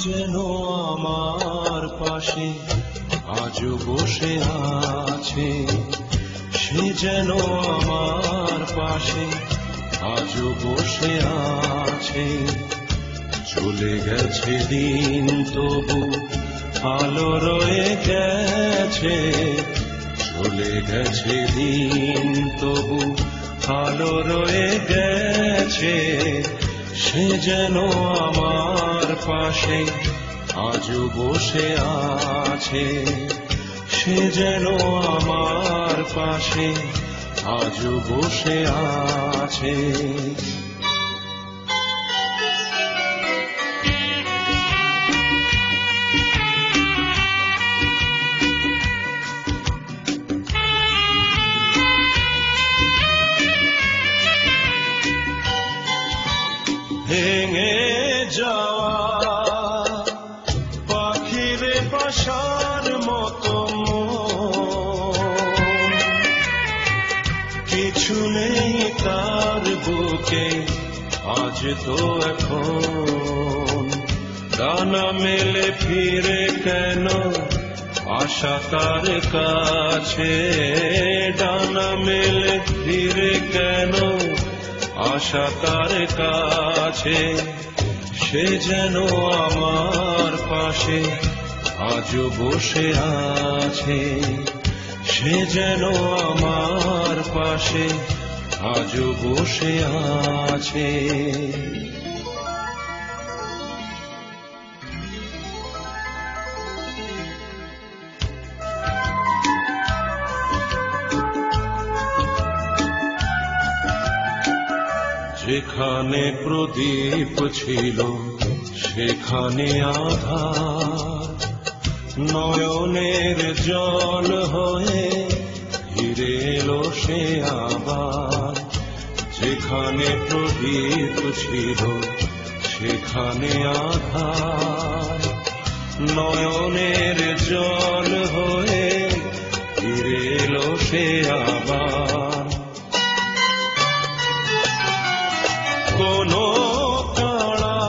যেন আমার পাশে আজও বসে আছে, সে যেন আমার পাশে আজও বসে আছে। চলে গেছে দিন তবু আলো রয়ে গেছে, চলে গেছে দিন তবু আলো রয়ে গেছে। সে যেন আমার পাশে আজও বসে আছে, সে যেন আমার পাশে আজও বসে আছে। ভেঙে যাওয়া পাখির বাসার মতো কিছু নেই তার বুকে আজ তো এখন। ডানা মেলে ফিরে কেন আশা তার কাছে, ডানা মেলে ফিরে কেন আশা তার কাছে। সে যেন আমার পাশে আজও বসে আছে, সে যেন আমার পাশে আজও বসে আছে। যেখানে প্রদীপ ছিল সেখানে আধার, নয়নের জল হয়ে ফিরে এলো সে আবার। যেখানে প্রদীপ ছিল সেখানে আধার, নয়নের জল হয়ে ফিরে এলো সে আবার। কোনো তারা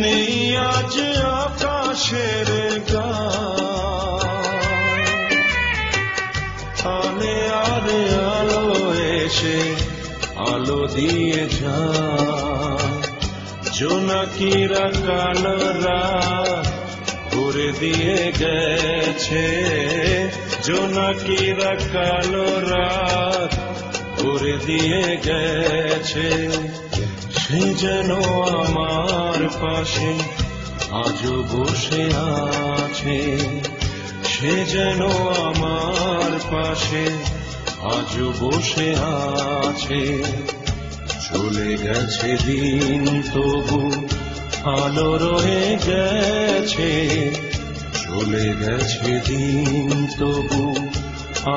নেই আজ আকাশের গায়ে, আলে আলে আলো এসে আলো দিয়ে যায়। জোনাকিরা কালো রাত ভরে দিয়ে গেছে, জোনাকিরা কালো রাত ভরে দিয়ে গেছে। সে যেন আমার পাশে আজও বসে আছে, সে যেন আমার পাশে আজও বসে আছে। চলে গেছে দিন তবু আলো রয়ে গেছে, চলে গেছে দিন তবু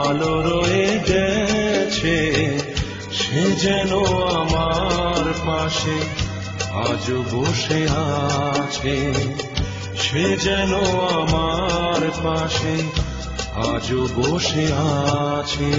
আলো রয়ে গেছে। সে যেন আমার পাশে আজও বসে আছে, সে যেন আমার পাশে আজও বসে আছে।